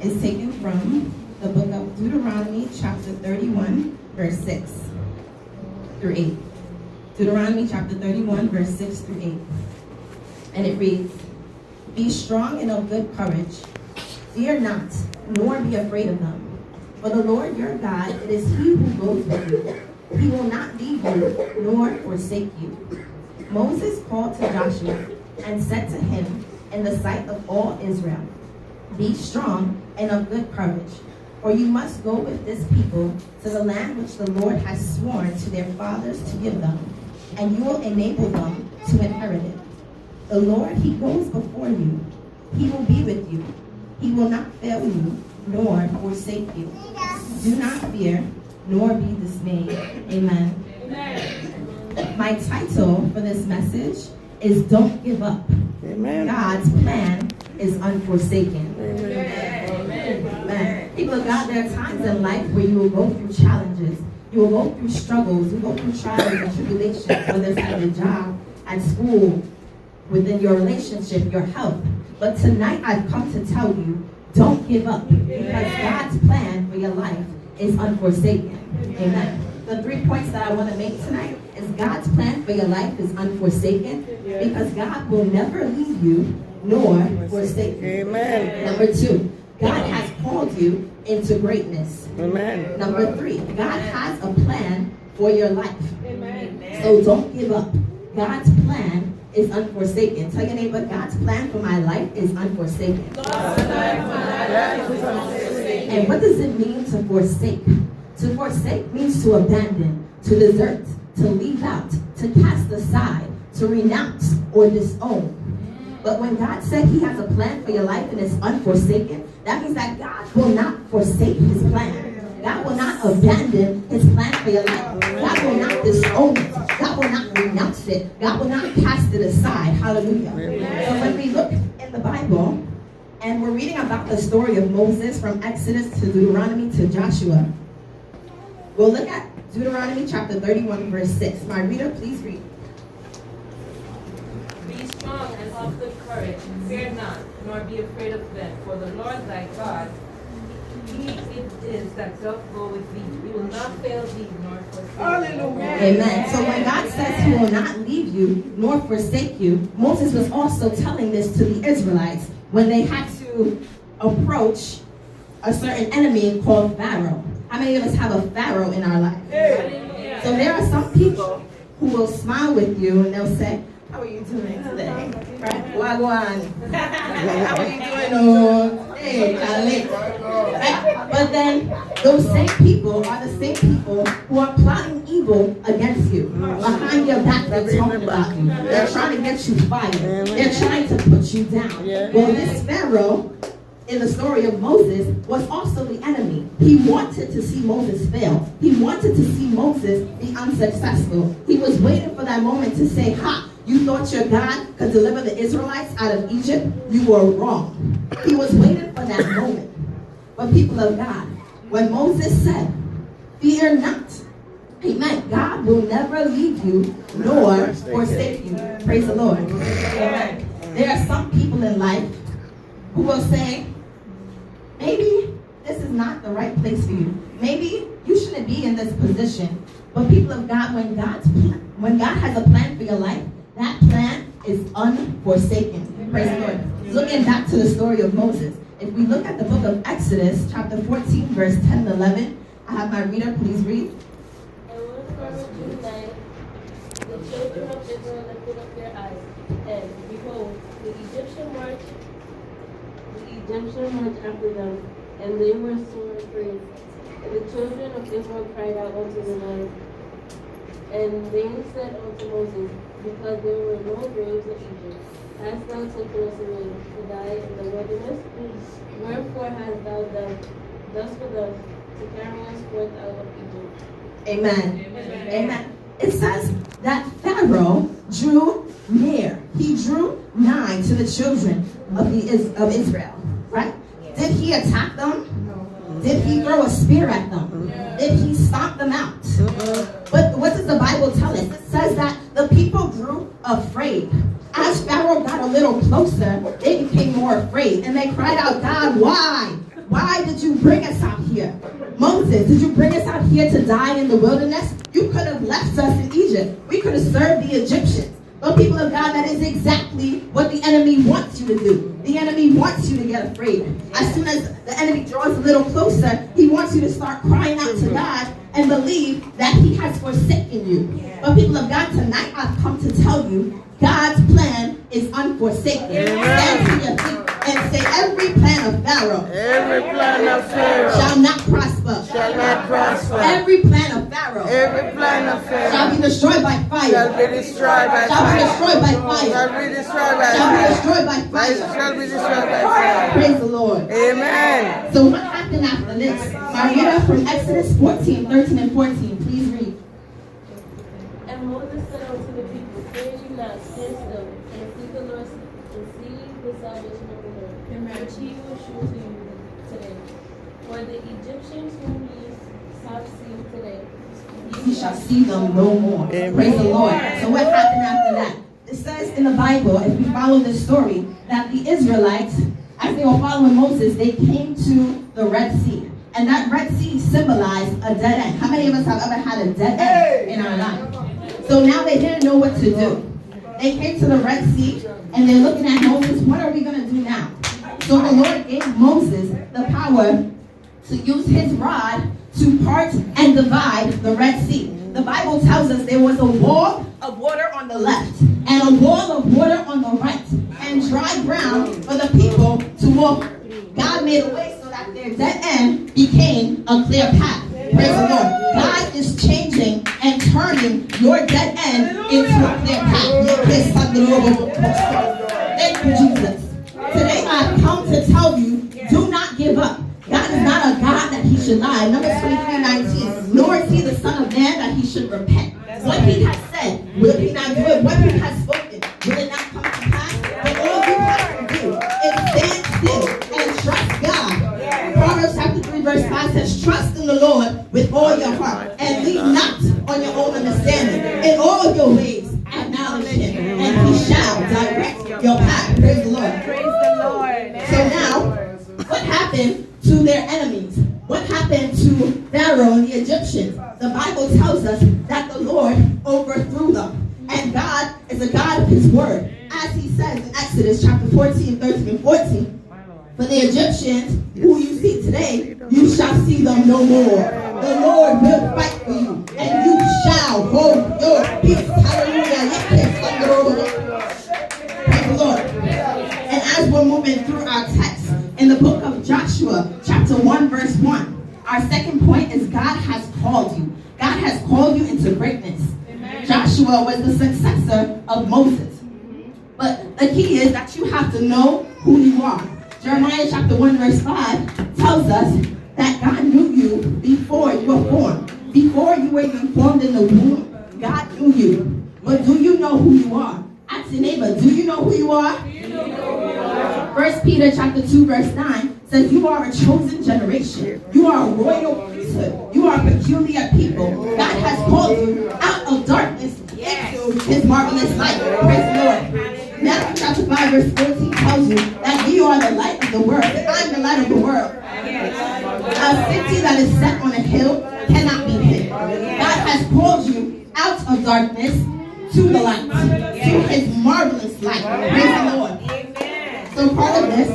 is taken from the book of Deuteronomy, chapter 31, verse 6 through 8. Deuteronomy, chapter 31, verse 6 through 8. And it reads, "Be strong and of good courage. Fear not, nor be afraid of them. For the Lord your God, it is he who goes with you. He will not leave you, nor forsake you." Moses called to Joshua and said to him in the sight of all Israel, "Be strong and of good courage, for you must go with this people to the land which the Lord has sworn to their fathers to give them, and you will enable them to inherit it. The Lord, he goes before you. He will be with you. He will not fail you, nor forsake you. Do not fear, nor be dismayed." Amen. Amen. My title for this message is "Don't Give Up." Amen. God's plan is unforsaken. Amen. Amen. People of God, there are times in life where you will go through challenges. You will go through struggles. You will go through trials and tribulations, whether it's at your job, at school, within your relationship, your health. But tonight I've come to tell you, don't give up, because God's plan for your life is unforsaken. Amen. The 3 points that I want to make tonight is God's plan for your life is unforsaken, because God will never leave you nor forsake you. Amen. Number 2, God has called you into greatness. Amen. Number 3, God has a plan for your life. Amen. So don't give up. God's plan is unforsaken. Tell your neighbor, God's plan for my life is unforsaken. And what does it mean to forsake? To forsake means to abandon, to desert, to leave out, to cast aside, to renounce or disown. But when God said he has a plan for your life and it's unforsaken, that means that God will not forsake his plan. God will not abandon his plan for your life. God will not disown it. God will not renounce it. God will not cast it aside. Hallelujah. So when we look in the Bible and we're reading about the story of Moses from Exodus to Deuteronomy to Joshua, we'll look at Deuteronomy chapter 31, verse 6. My reader, please read. "Be strong and of good courage, fear not, nor be afraid of them, for the Lord thy God, he it is that doth go with thee. He will not fail thee, nor forsake thee." Hallelujah. Amen. So when God says he will not leave you, nor forsake you, Moses was also telling this to the Israelites when they had to approach a certain enemy called Pharaoh. How many of us have a Pharaoh in our life? So there are some people who will smile with you and they'll say, "How are you doing today?" Right? Wagwan. How are you doing? Oh, hey, Khalid. Right? But then those same people are the same people who are plotting evil against you. Behind your back, they're talking about you. They're trying to get you fired. They're trying to put you down. Well, this Pharaoh in the story of Moses was also the enemy. He wanted to see Moses fail. He wanted to see Moses be unsuccessful. He was waiting for that moment to say, "Ha! You thought your God could deliver the Israelites out of Egypt? You were wrong." He was waiting for that moment. But people of God, when Moses said, "Fear not," amen, God will never leave you nor forsake you. Praise the Lord. Amen. There are some people in life who will say, maybe this is not the right place for you. Maybe you shouldn't be in this position. But people of God, when God has a plan for your life, that plan is unforsaken. Praise the Lord. Looking back to the story of Moses, if we look at the book of Exodus, chapter 14, verse 10 and 11, I have my reader, please read. "And one former night, the children of Israel lifted up their eyes, and behold, the Egyptian marched after them, and they were sore afraid. And the children of Israel cried out unto the Lord. And they said unto Moses, because there were no graves in Egypt, hast thou taken us away to die in the wilderness? Wherefore hast thou done thus with us, to carry us forth out of Egypt?" Amen. Amen. It says that Pharaoh drew near. He drew nigh to the children of Israel. Right? Did he attack them? Did he throw a spear at them? Did he stomp them out? But what does the Bible tell us? It says that the people grew afraid. As Pharaoh got a little closer, they became more afraid. And they cried out, "God, why? why did you bring us out here? Moses, did you bring us out here to die in the wilderness? You could have left us in Egypt. We could have served the Egyptians. But people of God, that is exactly what the enemy wants you to do. The enemy wants you to get afraid. As soon as the enemy draws a little closer, he wants you to start crying out to God and believe that he has forsaken you. But people of God, tonight I've come to tell you, God's plan is unforsaken. Stand to your feet and say, every plan of Pharaoh shall not prosper. Every plan of Pharaoh shall be destroyed by fire. Shall be destroyed by fire. Praise the Lord. Amen. So what happened after this? Marietta, from Exodus 14, 13 and 14, please read. And Moses said unto the people, fear you not, stand still, and see the Lord, and see the salvation of the Lord, which he will show to you today. For the Egyptians whom ye have seen today, You shall see them no more. Amen. Praise the Lord. So what happened after that? It says in the Bible, if we follow this story, that the Israelites, as they were following Moses, they came to the Red Sea. And that Red Sea symbolized a dead end. How many of us have ever had a dead end in our life? So now they didn't know what to do. They came to the Red Sea, and they're looking at Moses, what are we going to do now? So the Lord gave Moses the power to use his rod to part and divide the Red Sea. The Bible tells us there was a wall of water on the left and a wall of water on the right, and dry ground for the people to walk. God made a way so that their dead end became a clear path. Praise the Lord. God is changing and turning your dead end into a clear path. Thank you, Jesus. Today I've come to tell you, do not give up. God is not a God that he should lie. Numbers 23:19. Nor is he the Son of Man that he should repent. What he has said, will he not do it? What he has spoken, will it not come to pass? But all you have to do is stand still and trust God. Proverbs chapter 3 verse 5 says, trust in the Lord with all your heart and lean not on your own understanding. In all your ways acknowledge him, and he shall direct your path. Praise the Lord. So now, what happened to their enemies? What happened to Pharaoh and the Egyptians? The Bible tells us that the Lord overthrew them. And God is a God of his word. As he says in Exodus chapter 14, 13 and 14, for the Egyptians who you see today, you shall see them no more. The Lord will fight for you, and you shall hold your peace. Hallelujah. Praise the Lord. And as we're moving through our text in the book of Joshua, chapter 1, verse 1, our second point is God has called you. God has called you into greatness. Amen. Joshua was the successor of Moses. But the key is that you have to know who you are. Jeremiah chapter 1, verse 5 tells us that God knew you before you were born. Before you were even formed in the womb, God knew you. But do you know who you are? Ask your neighbor, do you know who you are? 1 Peter chapter 2 verse 9 says you are a chosen generation. You are a royal priesthood. You are a peculiar people. God has called you out of darkness into his marvelous light. Praise the Lord. Matthew chapter 5 verse 14 tells you that you are the light of the world. I'm the light of the world. A city that is set on a hill cannot be hid. God has called you out of darkness to the light, to his marvelous light. Praise the Lord. So part of this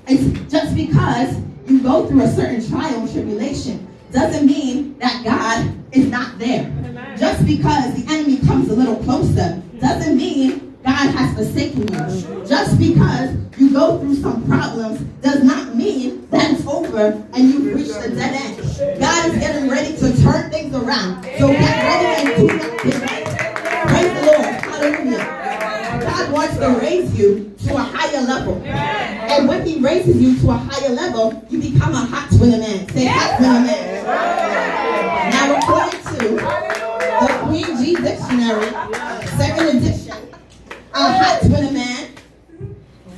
is just because you go through a certain trial and tribulation doesn't mean that God is not there. Just because the enemy comes a little closer doesn't mean God has forsaken you. Just because you go through some problems does not mean that it's over and you've reached the dead end. God is getting ready to turn things around. So get ready and do not give up. Praise the Lord. Hallelujah. God wants to raise you to a higher level. And when he raises you to a higher level, you become a hot winner man. Say hot winner man. Now according to the Queen G Dictionary, 2nd edition, a hot winner man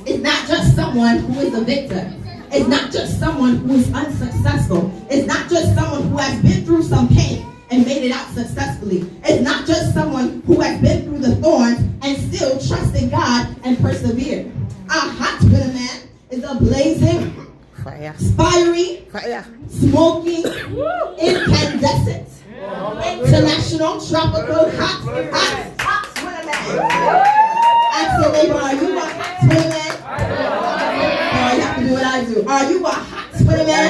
is not just someone who is a victor. It's not just someone who is unsuccessful. It's not just someone who has been through some pain and made it out successfully. It's not just someone who has been through the thorns and still trusted God and persevered. A hot winner man is a blazing, Fire. Fiery, Fire. smoky, incandescent, international, tropical, hot Twitter man. Ask your neighbor, are you a hot Twitter man? No, you have to do what I do. Are you a hot Twitter man?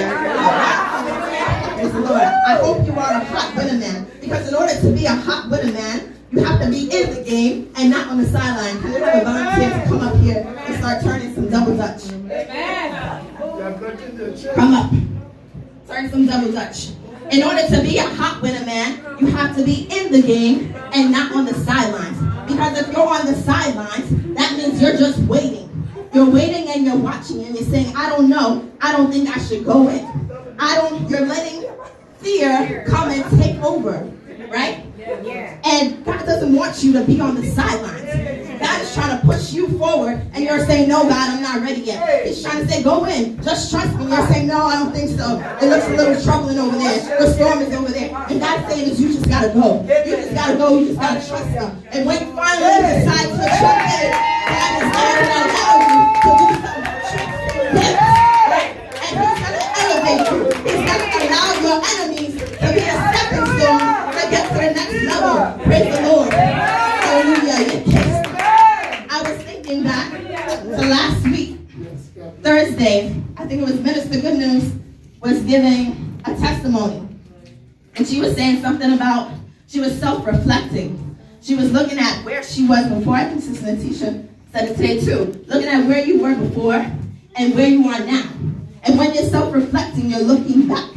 Praise the Lord. I hope you are a hot Twitter man. Because in order to be a hot Twitter man, you have to be in the game and not on the sideline. Can anyone volunteer to come up here and start turning some double dutch? Come up. Turn some double dutch. In order to be a hot winner man, you have to be in the game and not on the sidelines. Because if you're on the sidelines, that means you're just waiting. You're waiting and you're watching and you're saying, I don't know. I don't think I should go in. You're letting fear come and take over. Right? And God doesn't want you to be on the sidelines. God is trying to push you forward and you're saying, no, God, I'm not ready yet. He's trying to say, go in. Just trust me. You're saying, no, I don't think so. It looks a little troubling over there. The storm is over there. And God's saying is you just got to go. You just got to go. You just got to trust Him. And when you finally decide to trust Him, God is going to allow you to do some tricks. Right? And He's going to elevate you. He's going to allow your enemies to be a stepping stone to get to the next level. Praise the Lord. Hallelujah. I was thinking back to last week, Thursday, I think it was Minister Good News was giving a testimony. And she was saying something about, she was self-reflecting. She was looking at where she was before. I think Sister Natisha said it today too. Looking at where you were before and where you are now. And when you're self-reflecting, you're looking back,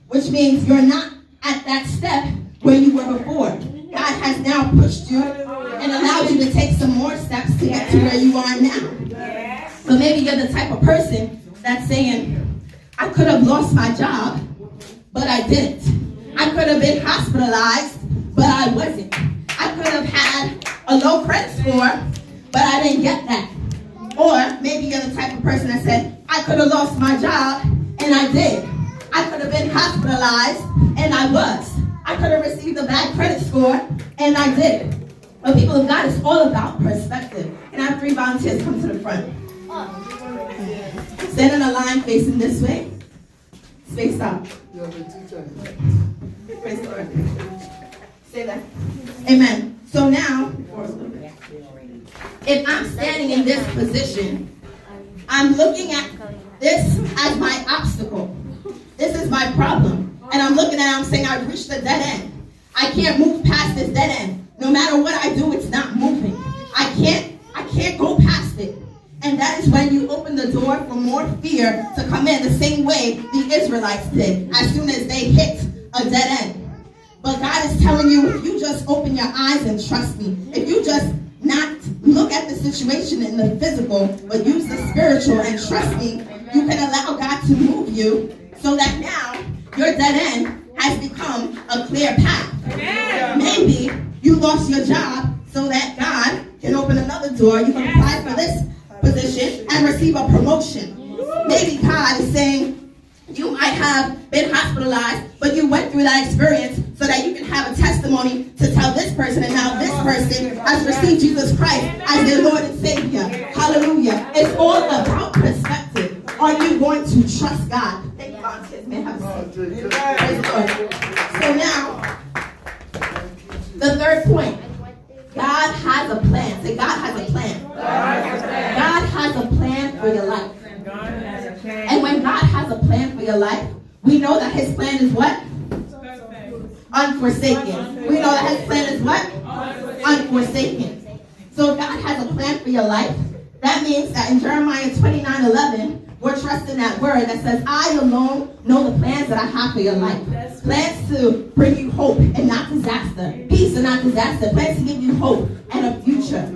which means you're not at that step where you were before. God has now pushed you and allowed you to take some more steps to get to where you are now. So maybe you're the type of person that's saying, I could have lost my job, but I didn't. I could have been hospitalized, but I wasn't. I could have had a low credit score, but I didn't get that. Or maybe you're the type of person that said, I could have lost my job, and I did. I could have been hospitalized, and I was. I could have received a bad credit score, and I did. But people of God, it's all about perspective. Can I have 3 volunteers come to the front? Stand in a line facing this way. Spaced out. Praise the Lord. Say that. Amen. So now, if I'm standing in this position, I'm looking at this as my obstacle. This is my problem. And I'm looking at it, I'm saying I've reached a dead end. I can't move past this dead end. No matter what I do, it's not moving. I can't go past it. And that is when you open the door for more fear to come in the same way the Israelites did as soon as they hit a dead end. But God is telling you, if you just open your eyes and trust me, if you just not look at the situation in the physical, but use the spiritual and trust me, you can allow God to move you so that now your dead end has become a clear path. Maybe you lost your job so that God can open another door. You can apply for this position and receive a promotion. Maybe God is saying you might have been hospitalized, but you went through that experience so that you can have a testimony to tell this person, and now this person has received Jesus Christ as their Lord and Savior. Hallelujah. It's all about perspective. Are you going to trust God? Thank you, volunteers. May I have a seat? Praise the Lord. So now, the third point. God has a plan. Say, God has a plan. God has a plan for your life. And when God has a plan for your life, we know that His plan is what? Unforsaken. We know that His plan is what? Unforsaken. So if God has a plan for your life, that means that in Jeremiah 29:11, we're trusting that word that says, I alone know the plans that I have for your life. Plans to bring you hope and not disaster. Peace and not disaster. Plans to give you hope and a future.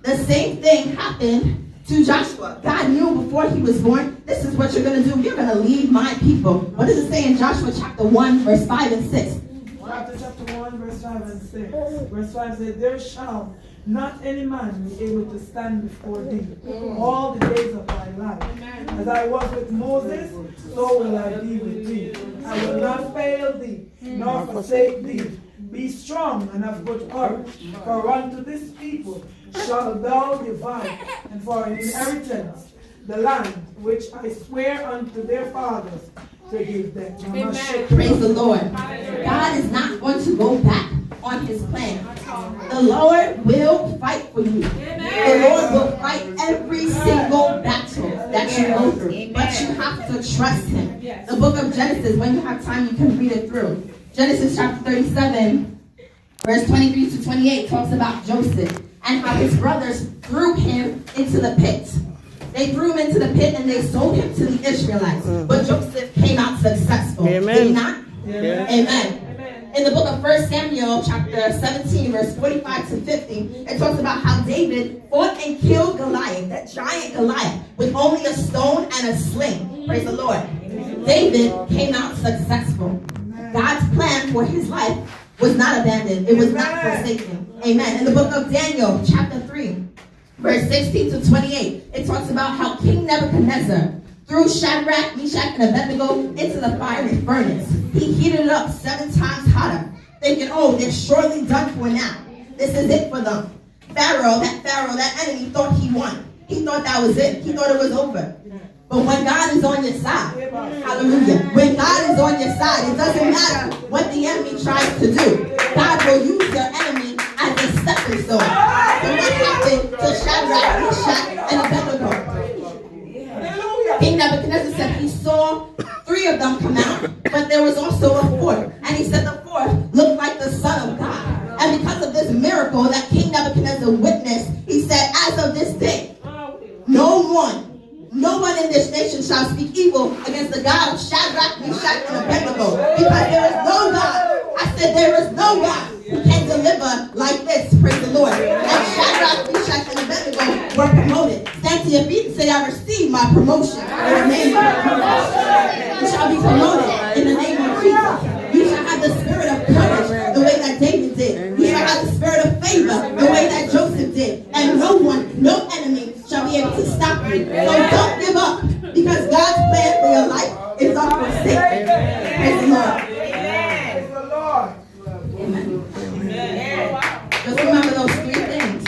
The same thing happened to Joshua. God knew before he was born, this is what you're going to do. You're going to lead my people. What does it say in Joshua chapter 1, verse 5 and 6? Chapter 1, verse 5 and 6. Verse 5 says, there shall not any man be able to stand before thee all the days of thy life. As I was with Moses, so will I be with thee. I will not fail thee, nor forsake thee. Be strong and of good courage, for unto this people shalt thou divide, and for an inheritance the land which I swear unto their fathers to give them. Amen. Praise the Lord. God is not going to go back on his plan. The Lord will fight for you. The Lord will fight every single battle that you go through. But you have to trust him. The book of Genesis, when you have time, you can read it through. Genesis chapter 37, verse 23 to 28 talks about Joseph and how his brothers threw him into the pit. They threw him into the pit and they sold him to the Israelites. But Joseph came out successful. Amen. Did he not? Yeah. Amen. In the book of 1 Samuel, chapter 17, verse 45 to 50, it talks about how David fought and killed Goliath, that giant Goliath, with only a stone and a sling. Praise the Lord. David came out successful. God's plan for his life was not abandoned. It was not forsaken. Amen. In the book of Daniel, chapter 3, verse 16 to 28, it talks about how King Nebuchadnezzar threw Shadrach, Meshach, and Abednego into the fiery furnace. He heated it up 7 times hotter, thinking, oh, they're surely done for now. This is it for them. Pharaoh, that enemy, thought he won. He thought that was it. He thought it was over. But when God is on your side, hallelujah, when God is on your side, it doesn't matter what the enemy tries to do. God will use your enemy as a stepping stone. So what happened to Shadrach, Meshach, and Abednego? King Nebuchadnezzar said he saw 3 of them come out, but there was also a 4th. And he said the 4th looked like the Son of God. And because of this miracle that King Nebuchadnezzar witnessed, he said, as of this day, no one in this nation shall speak evil against the God of Shadrach, Meshach, and Abednego. Because there is no God. I said there is no God who can deliver like this. Praise the Lord. And Shadrach, Meshach, and Abednego were promoted. Stand to your feet and say, I received my promotion. In the name of Jesus. You shall be promoted in the name of Jesus. You shall have the spirit of courage the way that David did. You shall have the spirit of favor the way that Joseph did. And no enemy shall be able to stop you. So don't give up, because God's plan for your life is unforsaken. Praise the Lord. Praise the Lord. Amen. Just remember those 3 things.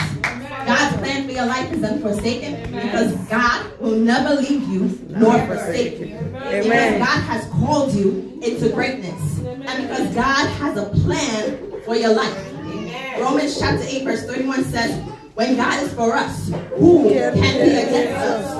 God's plan for your life is unforsaken, because God will never leave you nor forsake you. Because God has called you into greatness. And because God has a plan for your life. Romans chapter 8 verse 31 says, when God is for us, who can be against us?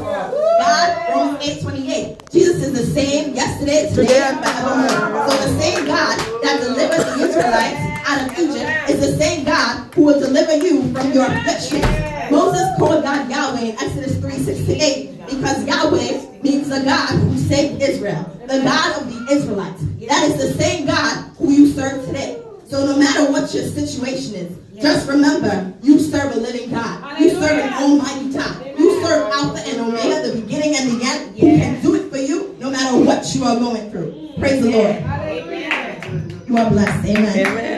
God, Romans 8:28. Jesus is the same yesterday, today, and forevermore. So the same God that delivered the Israelites out of Egypt is the same God who will deliver you from your affliction. Moses called God Yahweh in Exodus 3:6-8 because Yahweh means the God who saved Israel, the God of the Israelites. That is the same God who you serve today. So no matter what your situation is, just remember, you serve a living God. You serve an almighty God. You serve Alpha and Omega, the beginning and the end, who can do it for you no matter what you are going through. Praise the Lord. You are blessed. Amen. Amen.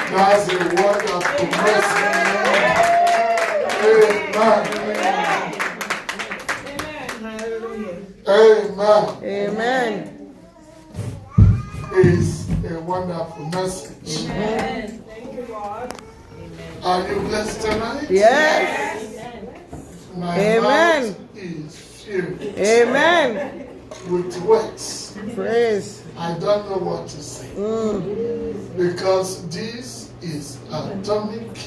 That's a word of mercy. Amen. Amen. It's a wonderful message. Amen. Thank you, Lord. Are you blessed tonight? Yes. My Amen. mouth is filled Amen. with words. Praise. I don't know what to say. Because this is a atomic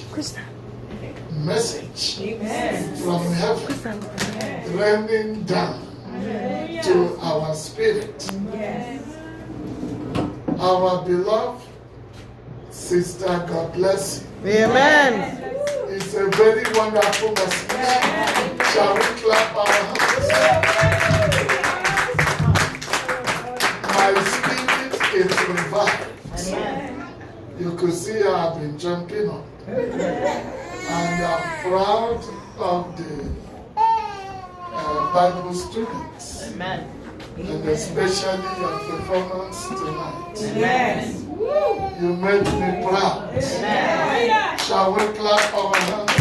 message from heaven raining down to our spirit. Our beloved sister, God bless you. Amen. It's a very wonderful message. Shall we clap our hands? My spirit is revived. You could see I've been jumping up. And I'm proud of the Bible students. Amen. And especially your performance tonight. Yes. You made me proud. Amen. Shall we clap our hands?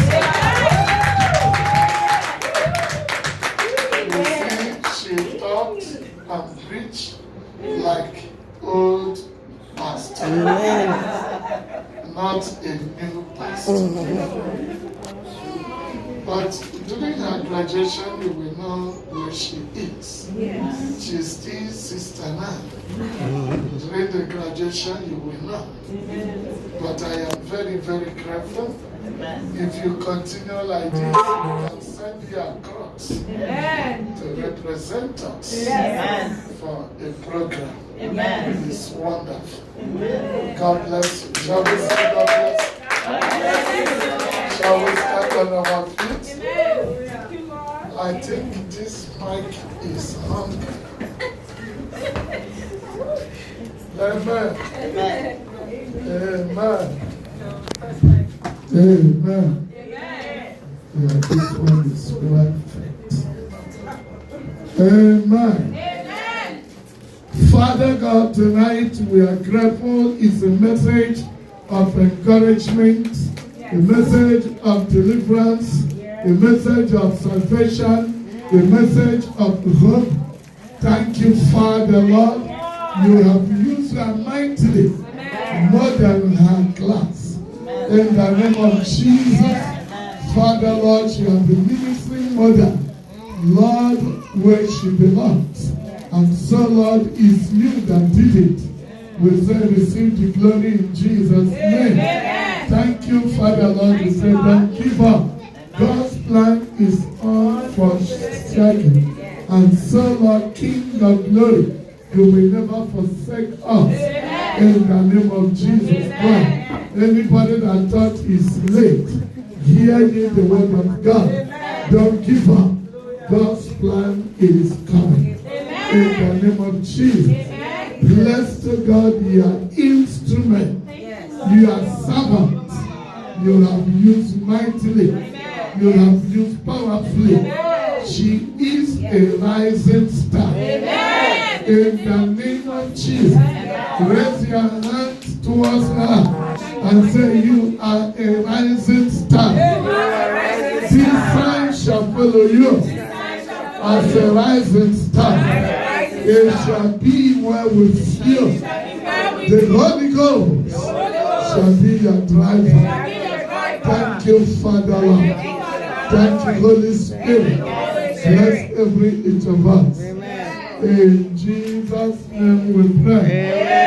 You see, she taught and preached like old pastor. Amen. not a new person. But during her graduation, you will know where she is. Yes. She's still Sister Nan. During the graduation, you will know. But I am very, very grateful. If you continue like this, you can send your cross to represent us for a program. It's wonderful. God bless you. Shall we say God bless you? Shall we stand on our feet? I think this mic is hungry. Amen. Amen. Amen. Yeah, this one is perfect. Amen. Father God, tonight we are grateful. It's a message of encouragement, a message of deliverance, a message of salvation, a message of hope. Thank you, Father Lord. You have used her mightily, more than her class. In the name of Jesus, Father Lord, she has been ministering mother, Lord, where she belongs. And so, Lord, it's you that did it. We say, receive the glory in Jesus' name. Thank you, Father Lord. We say, don't give up. God's plan is unforsaken. And so, Lord, King of glory, you will never forsake us. In the name of Jesus Christ. Anybody that thought is late, hear ye the word of God. Don't give up. God's plan is coming. In the name of Jesus. Bless to God, you are instrument. You are servant. You have used mightily. You have used powerfully. She is a rising star. In the name of Jesus. Raise your hand towards her and say, you are a rising star. This sign shall follow you as a rising star. It shall be well with you. The Holy Ghost shall be your driver. Thank you, Father Lord. Thank you, Holy Spirit. Bless every each of us. In Jesus' name we pray.